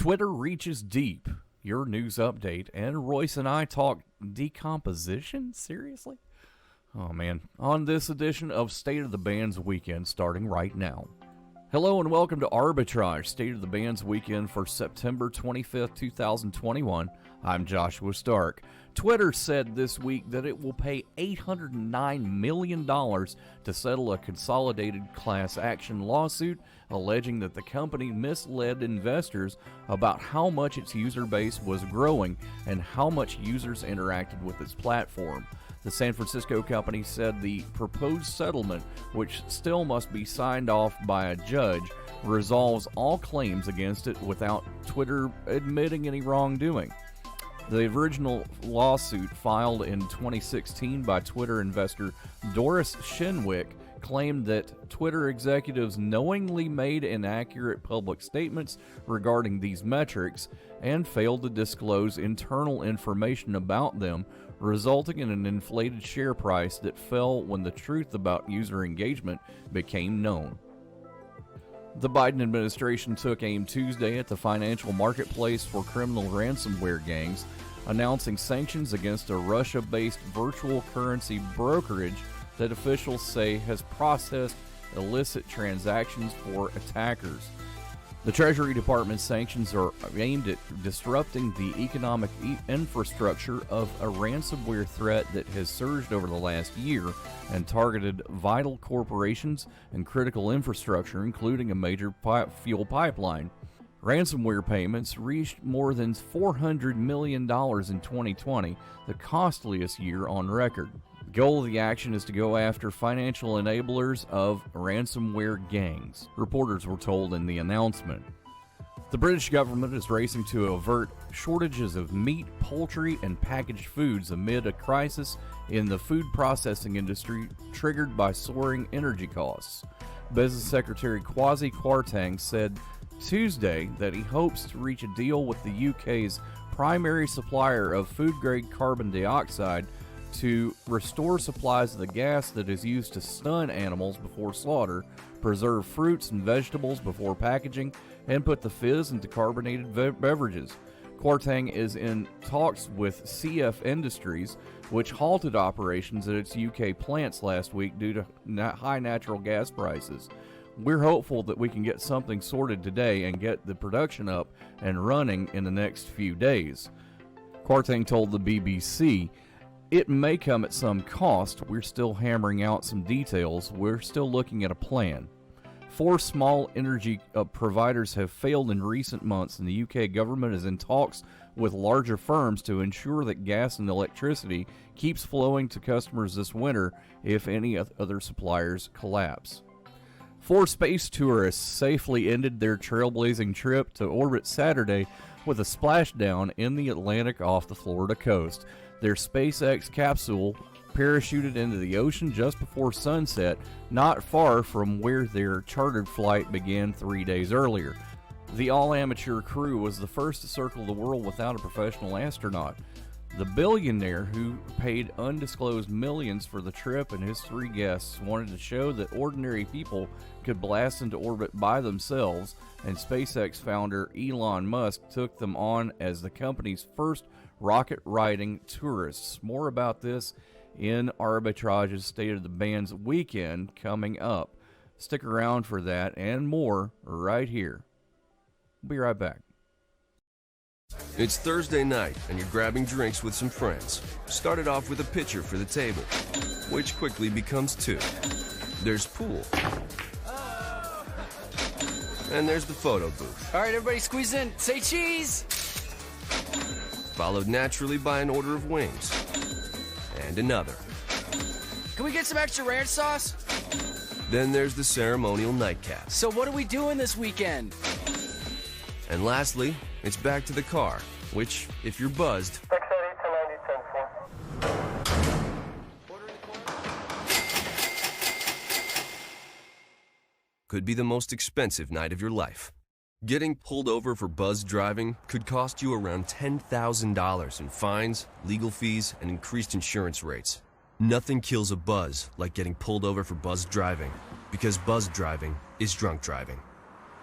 Twitter reaches deep. Your news update, and Royce and I talk decomposition? Seriously? Oh man, on this edition of State of the Bands Weekend, starting right now. Hello and welcome to Arbitrage, State of the Bands Weekend for September 25th, 2021. I'm Joshua Stark. Twitter said this week that it will pay $809 million to settle a consolidated class action lawsuit alleging that the company misled investors about how much its user base was growing and how much users interacted with its platform. The San Francisco company said the proposed settlement, which still must be signed off by a judge, resolves all claims against it without Twitter admitting any wrongdoing. The original lawsuit, filed in 2016 by Twitter investor Doris Shenwick, claimed that Twitter executives knowingly made inaccurate public statements regarding these metrics and failed to disclose internal information about them, resulting in an inflated share price that fell when the truth about user engagement became known. The Biden administration took aim Tuesday at the financial marketplace for criminal ransomware gangs, announcing sanctions against a Russia-based virtual currency brokerage that officials say has processed illicit transactions for attackers. The Treasury Department's sanctions are aimed at disrupting the economic infrastructure of a ransomware threat that has surged over the last year and targeted vital corporations and critical infrastructure, including a major fuel pipeline. Ransomware payments reached more than $400 million in 2020, the costliest year on record. The goal of the action is to go after financial enablers of ransomware gangs, reporters were told in the announcement. The British government is racing to avert shortages of meat, poultry, and packaged foods amid a crisis in the food processing industry triggered by soaring energy costs. Business Secretary Kwasi Kwarteng said Tuesday that he hopes to reach a deal with the UK's primary supplier of food-grade carbon dioxide to restore supplies of the gas that is used to stun animals before slaughter, preserve fruits and vegetables before packaging, and put the fizz into carbonated beverages. Kwarteng is in talks with CF Industries, which halted operations at its UK plants last week due to high natural gas prices. We're hopeful that we can get something sorted today and get the production up and running in the next few days. Kwarteng told the BBC, "It may come at some cost. We're still hammering out some details. We're still looking at a plan." 4 small energy providers have failed in recent months, and the UK government is in talks with larger firms to ensure that gas and electricity keeps flowing to customers this winter if any other suppliers collapse. 4 space tourists safely ended their trailblazing trip to orbit Saturday with a splashdown in the Atlantic off the Florida coast. Their SpaceX capsule parachuted into the ocean just before sunset, not far from where their chartered flight began 3 days earlier. The all-amateur crew was the first to circle the world without a professional astronaut. The billionaire, who paid undisclosed millions for the trip, and his 3 guests wanted to show that ordinary people could blast into orbit by themselves, and SpaceX founder Elon Musk took them on as the company's first rocket-riding tourists. More about this in Arbitrage's State of the Bands Weekend coming up. Stick around for that and more right here. We'll be right back. It's Thursday night, and you're grabbing drinks with some friends. Started off with a pitcher for the table, which quickly becomes 2. There's pool. And there's the photo booth. All right, everybody squeeze in. Say cheese! Followed naturally by an order of wings. And another. Can we get some extra ranch sauce? Then there's the ceremonial nightcap. So what are we doing this weekend? And lastly, it's back to the car, which, if you're buzzed, could be the most expensive night of your life. Getting pulled over for buzz driving could cost you around $10,000 in fines, legal fees, and increased insurance rates. Nothing kills a buzz like getting pulled over for buzz driving, because buzz driving is drunk driving.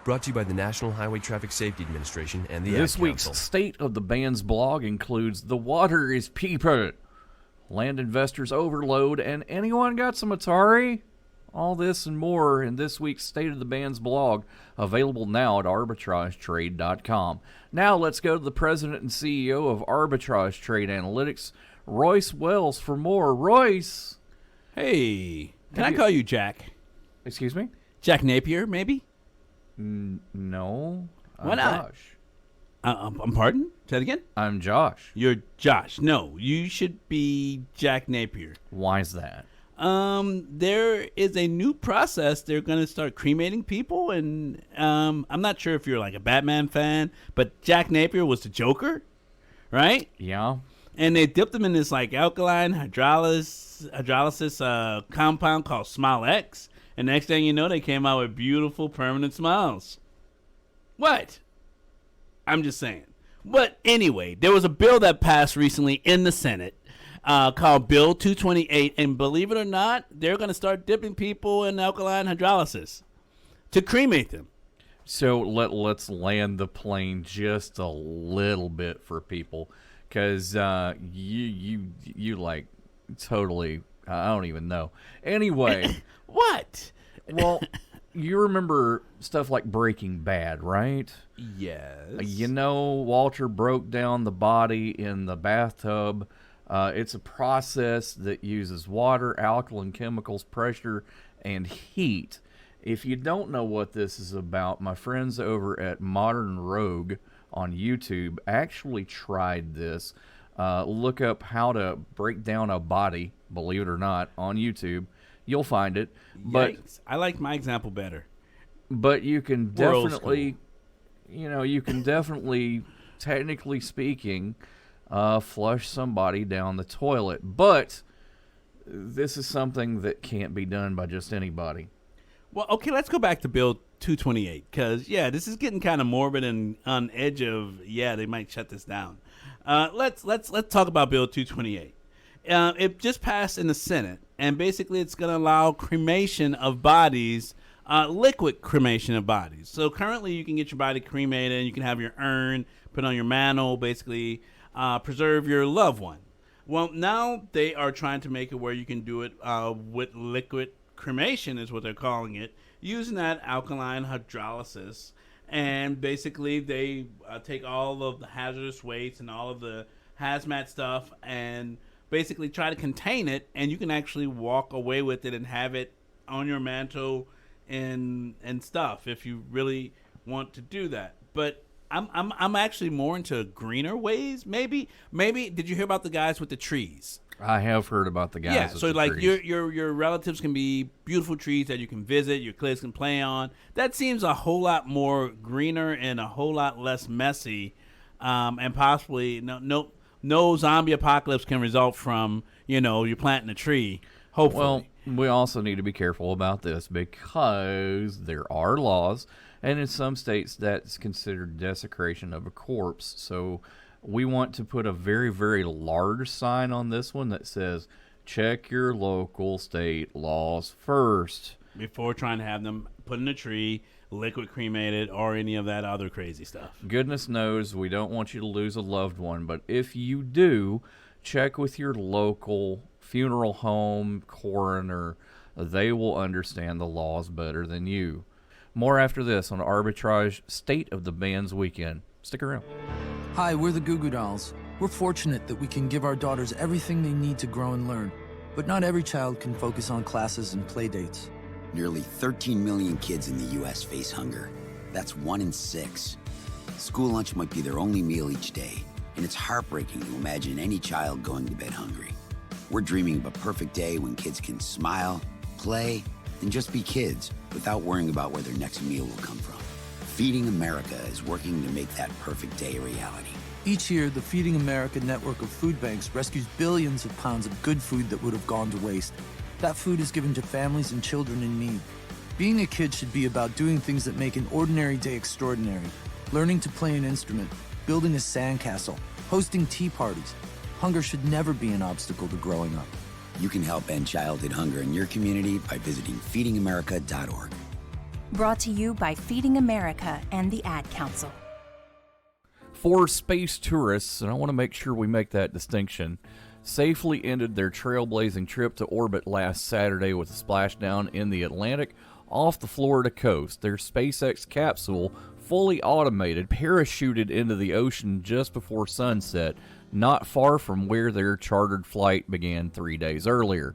Brought to you by the National Highway Traffic Safety Administration and the This Ad week's Council. State of the Band's blog includes The Water is People, Land Investors Overload, and Anyone Got Some Atari? All this and more in this week's State of the Band's blog, available now at arbitragetrade.com. Now let's go to the president and CEO of Arbitrage Trade Analytics, Royce Wells, for more. Royce! Hey, can I call you Jack? Excuse me? Jack Napier, maybe? No. Why I'm not? Josh. I'm pardon? Say that again? I'm Josh. You're Josh. No, you should be Jack Napier. Why's that? There is a new process. They're going to start cremating people, and I'm not sure if you're like a Batman fan, but Jack Napier was the Joker, right? Yeah. And they dipped him in this like alkaline hydrolysis compound called Smile X. And next thing you know, they came out with beautiful permanent smiles. What? I'm just saying. But anyway, there was a bill that passed recently in the Senate called Bill 228. And believe it or not, they're going to start dipping people in alkaline hydrolysis to cremate them. So let's land the plane just a little bit for people, because you like totally, I don't even know. Anyway. What? Well, you remember stuff like Breaking Bad, right? Yes. You know, Walter broke down the body in the bathtub. It's a process that uses water, alkaline chemicals, pressure, and heat. If you don't know what this is about, my friends over at Modern Rogue on YouTube actually tried this. Look up how to break down a body, believe it or not, on YouTube. You'll find it. But Yikes. I like my example better. But you can We're old definitely, you can definitely, technically speaking, flush somebody down the toilet. But this is something that can't be done by just anybody. Well, okay, let's go back to Bill 228, because, this is getting kind of morbid and on edge of, they might shut this down. Let's talk about Bill 228. It just passed in the Senate, and basically it's going to allow cremation of bodies, liquid cremation of bodies. So currently you can get your body cremated, and you can have your urn put on your mantle, basically preserve your loved one. Well, now they are trying to make it where you can do it with liquid cremation, is what they're calling it, using that alkaline hydrolysis. And basically they take all of the hazardous waste and all of the hazmat stuff and basically try to contain it, and you can actually walk away with it and have it on your mantle and stuff if you really want to do that. But I'm actually more into greener ways. Maybe did you hear about the guys with the trees? I have heard about the guys. So like your relatives can be beautiful trees that you can visit, your kids can play on. That seems a whole lot more greener and a whole lot less messy, and possibly no zombie apocalypse can result from you planting a tree. Hopefully. Well, we also need to be careful about this, because there are laws, and in some states that's considered desecration of a corpse. So we want to put a very, very large sign on this one that says, check your local state laws first before trying to have them put in a tree, liquid cremated, or any of that other crazy stuff. Goodness knows we don't want you to lose a loved one, but if you do, check with your local funeral home, coroner. They will understand the laws better than you. More after this on Arbitrage State of the Band's Weekend. Stick around. Hi, we're the Goo Goo Dolls. We're fortunate that we can give our daughters everything they need to grow and learn. But not every child can focus on classes and play dates. Nearly 13 million kids in the U.S. face hunger. That's 1 in 6. School lunch might be their only meal each day, and it's heartbreaking to imagine any child going to bed hungry. We're dreaming of a perfect day when kids can smile, play, and just be kids without worrying about where their next meal will come from. Feeding America is working to make that perfect day a reality. Each year, the Feeding America network of food banks rescues billions of pounds of good food that would have gone to waste. That food is given to families and children in need. Being a kid should be about doing things that make an ordinary day extraordinary. Learning to play an instrument, building a sandcastle, hosting tea parties. Hunger should never be an obstacle to growing up. You can help end childhood hunger in your community by visiting feedingamerica.org. Brought to you by Feeding America and the Ad Council. For space tourists, and I want to make sure we make that distinction, safely ended their trailblazing trip to orbit last Saturday with a splashdown in the Atlantic off the Florida coast. Their SpaceX capsule, fully automated, parachuted into the ocean just before sunset, not far from where their chartered flight began 3 days earlier.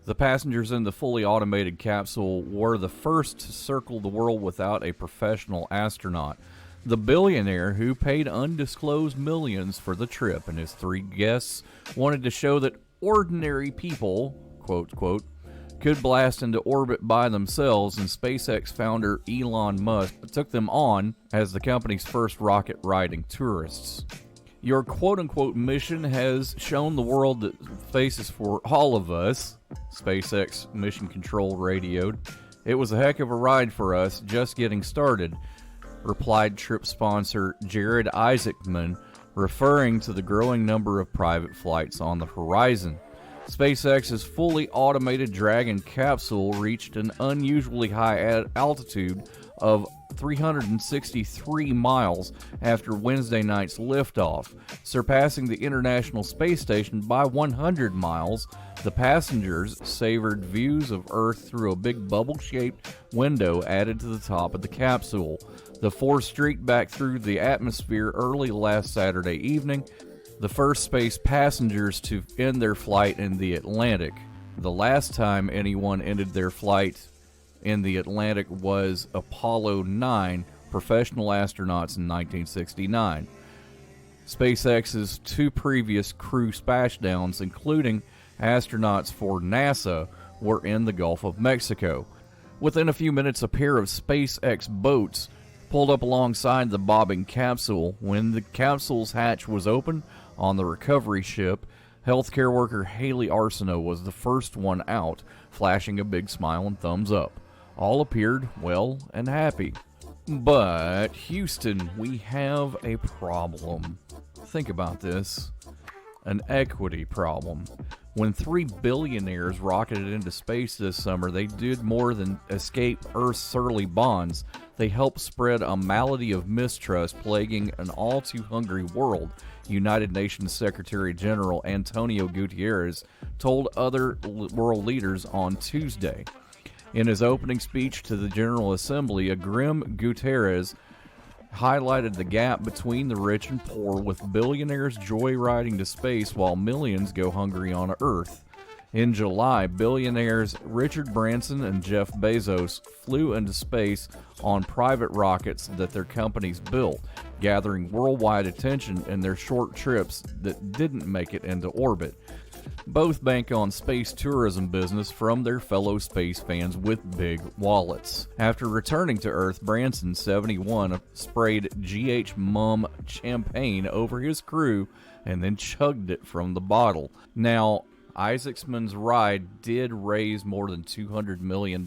The passengers in the fully automated capsule were the first to circle the world without a professional astronaut. The billionaire, who paid undisclosed millions for the trip, and his 3 guests wanted to show that ordinary people, quote, quote, could blast into orbit by themselves, and SpaceX founder Elon Musk took them on as the company's first rocket-riding tourists. Your quote-unquote mission has shown the world that space is for all of us, SpaceX Mission Control radioed. It was a heck of a ride for us, just getting started, replied trip sponsor Jared Isaacman, referring to the growing number of private flights on the horizon. SpaceX's fully automated Dragon capsule reached an unusually high altitude of 363 miles after Wednesday night's liftoff, surpassing the International Space Station by 100 miles. The passengers savored views of Earth through a big bubble-shaped window added to the top of the capsule. The 4 streaked back through the atmosphere early last Saturday evening, the first space passengers to end their flight in the Atlantic. The last time anyone ended their flight in the Atlantic was Apollo 9 professional astronauts in 1969. SpaceX's 2 previous crew splashdowns, including astronauts for NASA, were in the Gulf of Mexico. Within a few minutes, a pair of SpaceX boats pulled up alongside the bobbing capsule. When the capsule's hatch was open on the recovery ship, healthcare worker Haley Arsenault was the first one out, flashing a big smile and thumbs up. All appeared well and happy. But, Houston, we have a problem. Think about this. An equity problem. When 3 billionaires rocketed into space this summer, they did more than escape Earth's surly bonds. They helped spread a malady of mistrust plaguing an all-too-hungry world, United Nations Secretary General Antonio Guterres told other world leaders on Tuesday. In his opening speech to the General Assembly, a grim Guterres highlighted the gap between the rich and poor, with billionaires joyriding to space while millions go hungry on Earth. In July, billionaires Richard Branson and Jeff Bezos flew into space on private rockets that their companies built, gathering worldwide attention in their short trips that didn't make it into orbit. Both bank on space tourism business from their fellow space fans with big wallets. After returning to Earth, Branson, 71, sprayed GH Mum champagne over his crew and then chugged it from the bottle. Now, Isaacman's ride did raise more than $200 million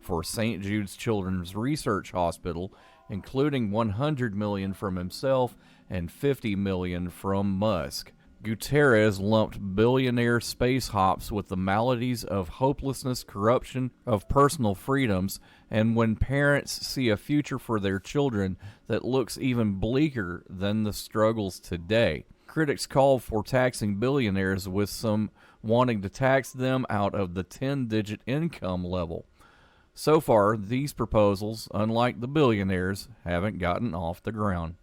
for St. Jude's Children's Research Hospital, including $100 million from himself and $50 million from Musk. Guterres lumped billionaire space hops with the maladies of hopelessness, corruption of personal freedoms, and when parents see a future for their children that looks even bleaker than the struggles today. Critics called for taxing billionaires, with some wanting to tax them out of the 10-digit income level. So far, these proposals, unlike the billionaires, haven't gotten off the ground.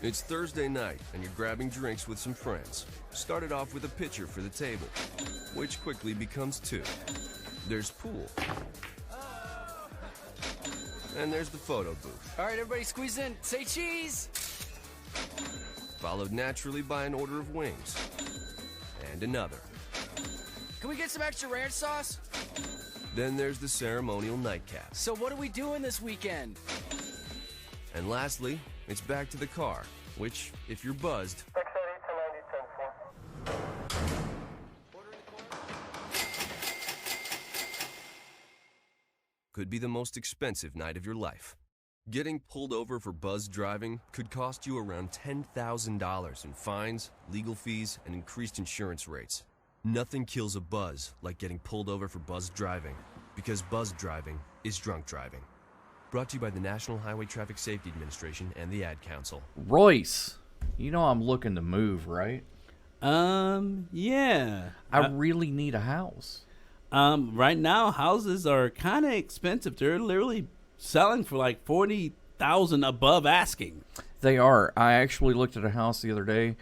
It's Thursday night, and you're grabbing drinks with some friends. Started off with a pitcher for the table, which quickly becomes 2. There's pool. And there's the photo booth. All right, everybody squeeze in. Say cheese. Followed naturally by an order of wings. And another. Can we get some extra ranch sauce? Then there's the ceremonial nightcap. So what are we doing this weekend? And lastly, it's back to the car, which, if you're buzzed, could be the most expensive night of your life. Getting pulled over for buzz driving could cost you around $10,000 in fines, legal fees, and increased insurance rates. Nothing kills a buzz like getting pulled over for buzz driving. because buzz driving is drunk driving. Brought to you by the National Highway Traffic Safety Administration and the Ad Council. Royce, you know I'm looking to move, right? Yeah. I really need a house. Right now houses are kind of expensive. They're literally selling for like $40,000 above asking. They are. I actually looked at a house the other day.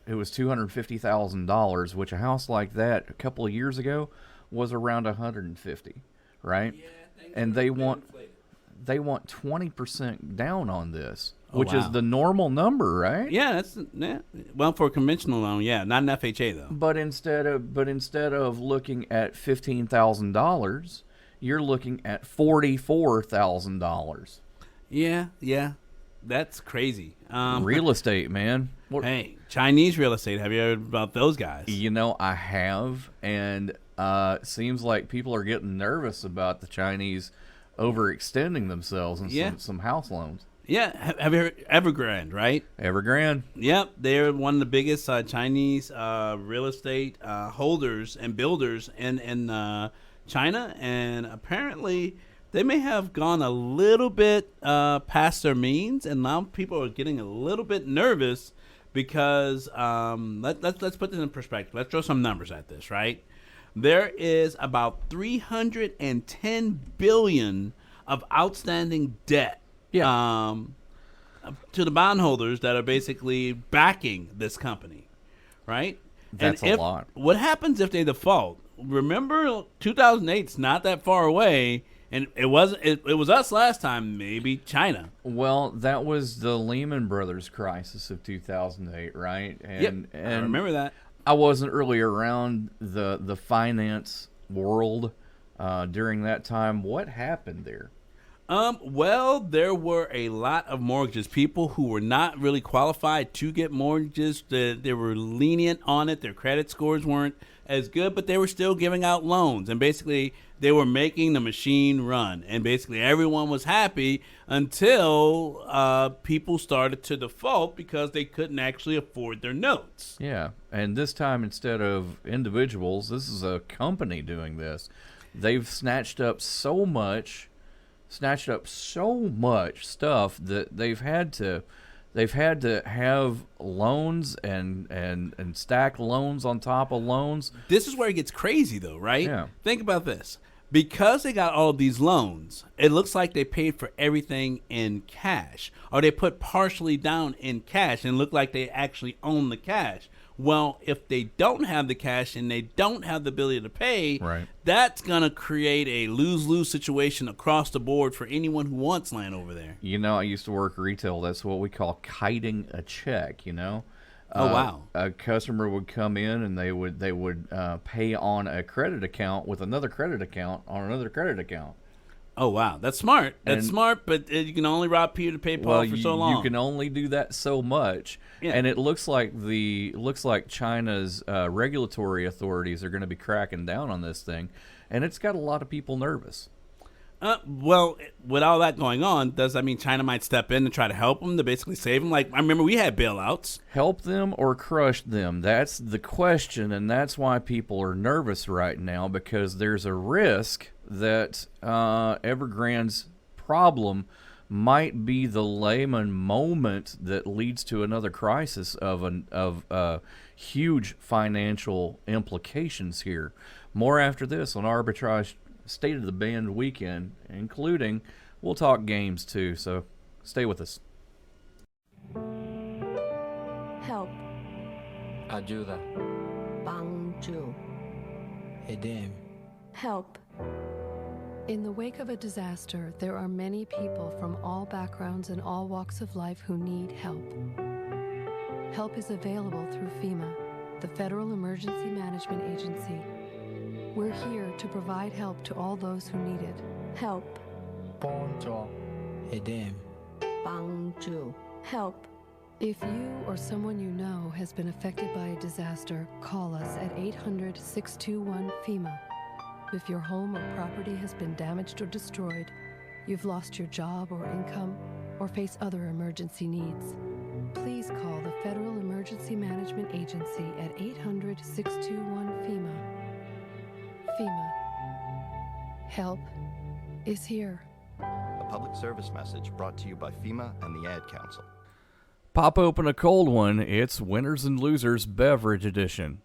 It was $250,000, which a house like that a couple of years ago was around $150,000, right? Yeah, and they want 20% down on this, Oh, which is wow. the normal number, right? Yeah, well, for a conventional loan, yeah, not an FHA though. But instead of looking at $15,000, you're looking at $44,000. Yeah, that's crazy. Real estate, man. Hey, Chinese real estate. Have you heard about those guys? You know, I have, and seems like people are getting nervous about the Chinese overextending themselves in some house loans. Yeah, have you heard Evergrande, right? Evergrande. Yep, they're one of the biggest Chinese real estate holders and builders in China, and apparently they may have gone a little bit past their means, and now people are getting a little bit nervous because let's put this in perspective. Let's throw some numbers at this, right? There is about $310 billion of outstanding debt. Yeah. To the bondholders that are basically backing this company, right? That's a lot. What happens if they default? Remember, 2008's not that far away, and it was us last time, maybe China. Well, that was the Lehman Brothers crisis of 2008, right? And I remember that. I wasn't really around the finance world during that time. What happened there? Well, there were a lot of mortgages. People who were not really qualified to get mortgages, they were lenient on it. Their credit scores weren't as good, but they were still giving out loans. And basically, they were making the machine run. And basically, everyone was happy until people started to default because they couldn't actually afford their notes. Yeah, and this time, instead of individuals, this is a company doing this. They've snatched up so much stuff that they've had to have loans and stack loans on top of loans. This is where it gets crazy, though, right? Yeah. Think about this. Because they got all of these loans, it looks like they paid for everything in cash, or they put partially down in cash and look like they actually own the cash. Well, if they don't have the cash and they don't have the ability to pay, Right. That's going to create a lose-lose situation across the board for anyone who wants land over there. You know, I used to work retail. That's what we call kiting a check, you know? Oh, wow. A customer would come in and they would pay on a credit account with another credit account on another credit account. Oh, wow. That's smart. That's And- smart, but you can only rob Peter to pay Paul for so long. You can only do that so much. Yeah. And it looks like China's regulatory authorities are going to be cracking down on this thing, and it's got a lot of people nervous. Well, with all that going on, does that mean China might step in and try to help them to basically save them? Like, I remember we had bailouts. Help them or crush them? That's the question, and that's why people are nervous right now, because there's a risk that Evergrande's problem might be the Lehman moment that leads to another crisis of huge financial implications here. More after this on Arbitrage State of the Band weekend, including we'll talk games too, so stay with us. Help. Ayuda. 帮助. Help. In the wake of a disaster, there are many people from all backgrounds and all walks of life who need help. Help is available through FEMA, the Federal Emergency Management Agency. We're here to provide help to all those who need it. Help. 帮助. Help. If you or someone you know has been affected by a disaster, call us at 800-621-FEMA. If your home or property has been damaged or destroyed, you've lost your job or income, or face other emergency needs, please call the Federal Emergency Management Agency at 800-621-FEMA. FEMA. Help is here. A public service message brought to you by FEMA and the Ad Council. Pop open a cold one. It's Winners and Losers Beverage Edition.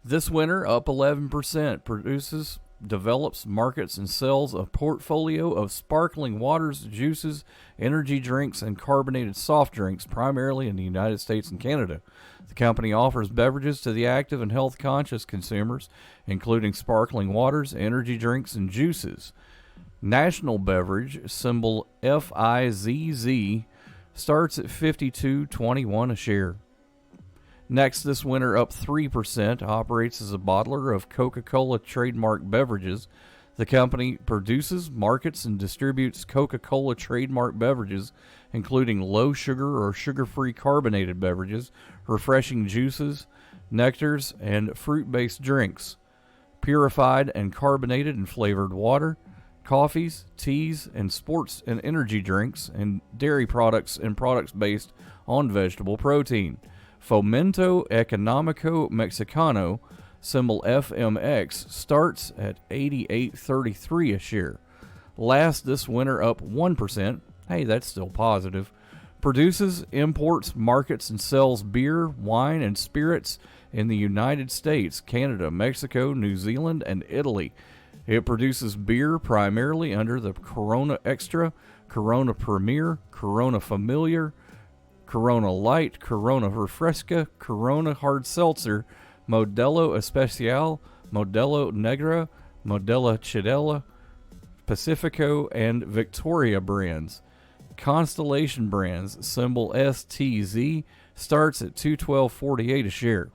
This winter, up 11%, produces, develops, markets, and sells a portfolio of sparkling waters, juices, energy drinks, and carbonated soft drinks, primarily in the United States and Canada. The company offers beverages to the active and health-conscious consumers, including sparkling waters, energy drinks, and juices. National beverage, symbol FIZZ, starts at $52.21 a share. Next, this winter, up 3%, operates as a bottler of Coca-Cola trademark beverages. The company produces, markets, and distributes Coca-Cola trademark beverages, including low-sugar or sugar-free carbonated beverages, refreshing juices, nectars, and fruit-based drinks, purified and carbonated and flavored water, coffees, teas, and sports and energy drinks, and dairy products and products based on vegetable protein. Fomento Económico Mexicano, symbol FMX, starts at $88.33 a share. Last this winter, up 1%. Hey, that's still positive. Produces, imports, markets, and sells beer, wine, and spirits in the United States, Canada, Mexico, New Zealand, and Italy. It produces beer primarily under the Corona Extra, Corona Premier, Corona Familiar, Corona Light, Corona Refresca, Corona Hard Seltzer, Modelo Especial, Modelo Negra, Modelo Chidela, Pacifico, and Victoria brands. Constellation brands, symbol STZ, starts at $212.48 a share.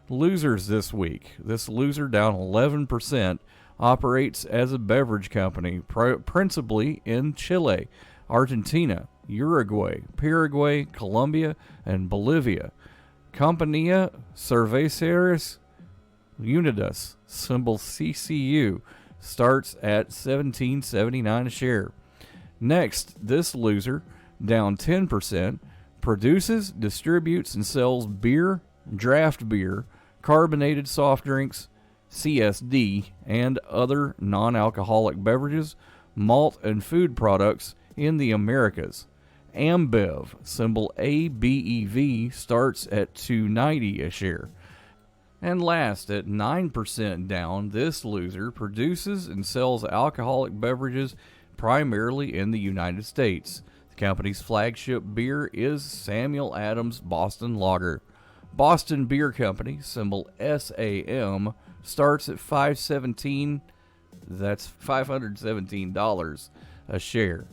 Losers this week. This loser, down 11%, operates as a beverage company, principally in Chile, Argentina, Uruguay, Paraguay, Colombia, and Bolivia. Compañía Cerveceras Unidas, symbol CCU, starts at $17.79 a share. Next, this loser, down 10%, produces, distributes, and sells beer, draft beer, carbonated soft drinks, CSD, and other non-alcoholic beverages, malt, and food products in the Americas. Ambev, symbol ABEV, starts at $2.90 a share. And last, at 9% down, this loser produces and sells alcoholic beverages primarily in the United States. The company's flagship beer is Samuel Adams Boston Lager. Boston Beer Company, symbol SAM, starts at $517. That's $517 a share.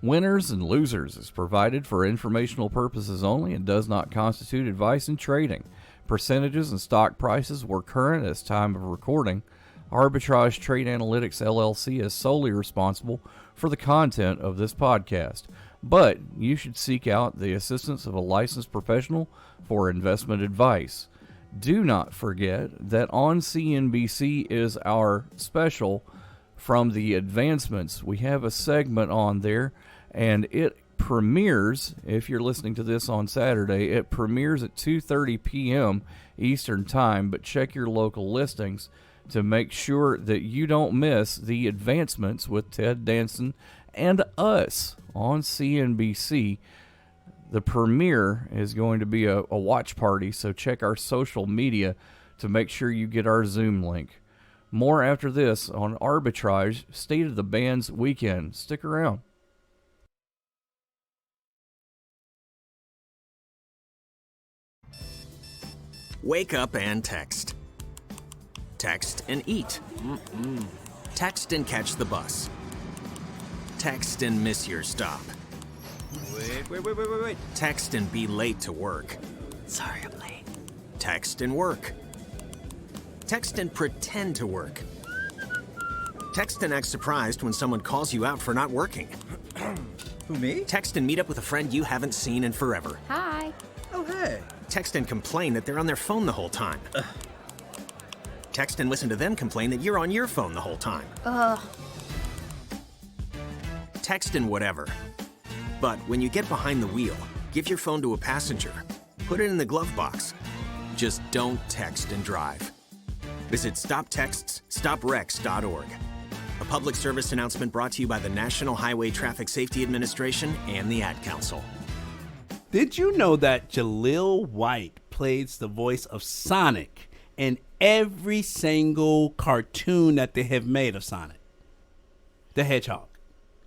Winners and Losers is provided for informational purposes only and does not constitute advice in trading. Percentages and stock prices were current at time of recording. Arbitrage Trade Analytics LLC is solely responsible for the content of this podcast, but you should seek out the assistance of a licensed professional for investment advice. Do not forget that on CNBC is our special from the advancements. We have a segment on there, and it premieres, if you're listening to this on Saturday, it premieres at 2:30 p.m. Eastern Time, but check your local listings to make sure that you don't miss the advancements with Ted Danson and us on CNBC. The premiere is going to be a watch party, so check our social media to make sure you get our Zoom link. More after this on Arbitrage, State of the Band's Weekend. Stick around. Wake up and text. Text and eat. Text and catch the bus. Text and miss your stop. Wait. Text and be late to work. Sorry, I'm late. Text and work. Text and pretend to work. Text and act surprised when someone calls you out for not working. Who, me? Text and meet up with a friend you haven't seen in forever. Hi. Oh, hey. Text and complain that they're on their phone the whole time. Text and listen to them complain that you're on your phone the whole time. Text and whatever. But when you get behind the wheel, give your phone to a passenger. Put it in the glove box. Just don't text and drive. Visit StopTextsStopWrecks.org. A public service announcement brought to you by the National Highway Traffic Safety Administration and the Ad Council. Did you know that Jaleel White plays the voice of Sonic in every single cartoon that they have made of Sonic the Hedgehog?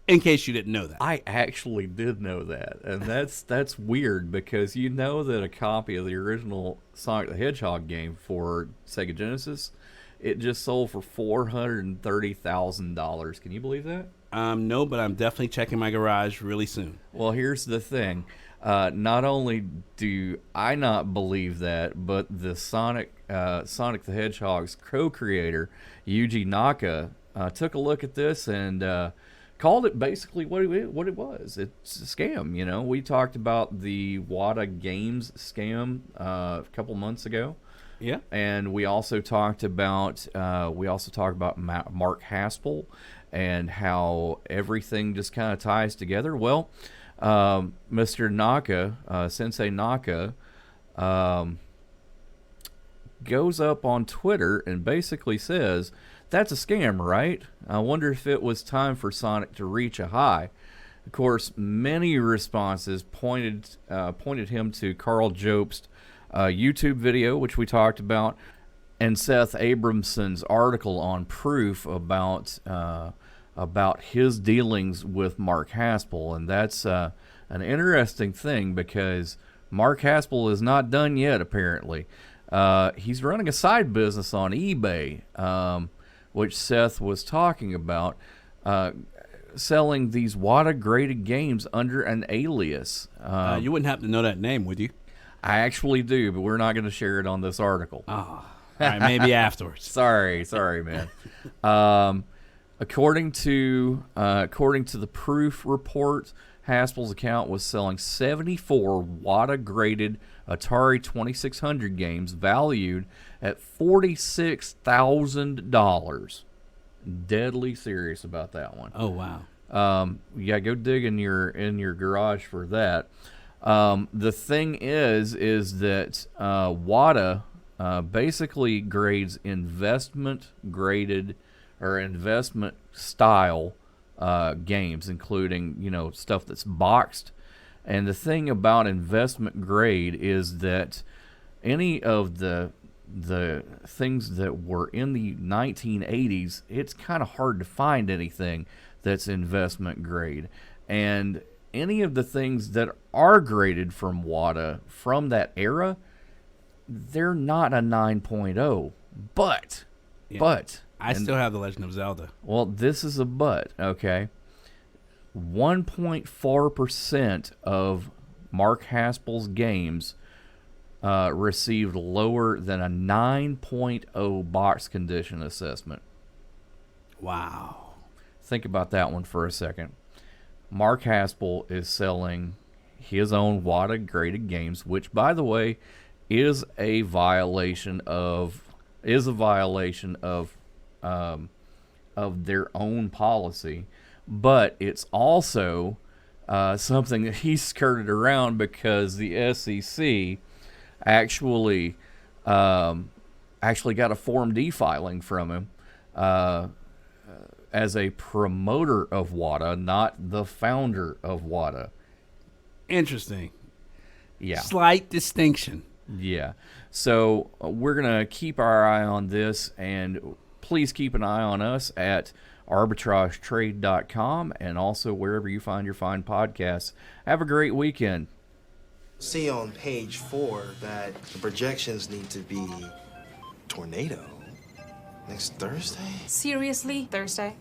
In case you didn't know that. I actually did know that, and that's weird because you know that a copy of the original Sonic the Hedgehog game for Sega Genesis, it just sold for $430,000. Can you believe that? No, but I'm definitely checking my garage really soon. Well, here's the thing. Not only do I not believe that, but the Sonic the Hedgehog's co-creator, Yuji Naka, took a look at this and called it basically what it was. It's a scam, you know. We talked about the Wata Games scam a couple months ago. Yeah. And we also talked about Mark Haspel and how everything just kind of ties together. Well, Mr. Naka, Sensei Naka, goes up on Twitter and basically says, "That's a scam, right? I wonder if it was time for Sonic to reach a high." Of course, many responses pointed him to Carl Jobst's YouTube video, which we talked about, and Seth Abramson's article on Proof about his dealings with Mark Haspel. And that's an interesting thing because Mark Haspel is not done yet, apparently. He's running a side business on eBay, which Seth was talking about, selling these WATA-graded games under an alias. You wouldn't happen to know that name, would you? I actually do, but we're not going to share it on this article. Oh, all right, maybe afterwards. Sorry, man. According to the Proof report, Haspel's account was selling 74 WATA-graded Atari 2600 games valued at $46,000. Deadly serious about that one. Oh wow. Yeah, go dig in your garage for that. The thing is that WATA basically grades investment graded or investment style games, including stuff that's boxed. And the thing about investment grade is that any of the things that were in the 1980s, it's kind of hard to find anything that's investment grade. And any of the things that are graded from WATA from that era, they're not a 9.0. But I still have The Legend of Zelda. Well, this is a but, okay? 1.4% of Mark Haspel's games received lower than a 9.0 box condition assessment. Wow. Think about that one for a second. Mark Haspel is selling his own WATA graded games, which, by the way, is a violation of their own policy, but it's also something that he skirted around because the SEC actually got a Form D filing from him as a promoter of WATA, not the founder of WATA. Interesting. Yeah. Slight distinction. Yeah. So we're going to keep our eye on this, and please keep an eye on us at arbitragetrade.com and also wherever you find your fine podcasts. Have a great weekend. See on page 4 that the projections need to be tornado next Thursday? Seriously? Thursday?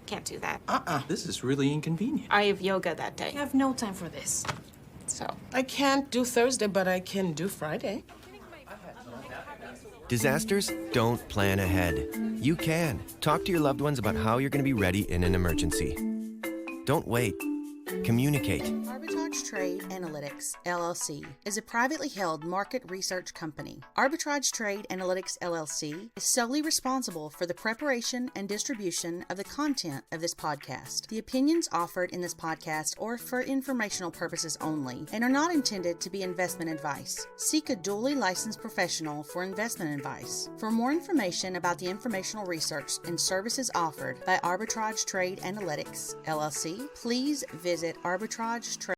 Can't do that. This is really inconvenient. I have yoga that day. I have no time for this. So. I can't do Thursday, but I can do Friday. Disasters don't plan ahead. You can. Talk to your loved ones about how you're going to be ready in an emergency. Don't wait. Communicate. Arbitrage Trade Analytics, LLC, is a privately held market research company. Arbitrage Trade Analytics, LLC, is solely responsible for the preparation and distribution of the content of this podcast. The opinions offered in this podcast are for informational purposes only and are not intended to be investment advice. Seek a duly licensed professional for investment advice. For more information about the informational research and services offered by Arbitrage Trade Analytics, LLC, please visit Arbitrage Trade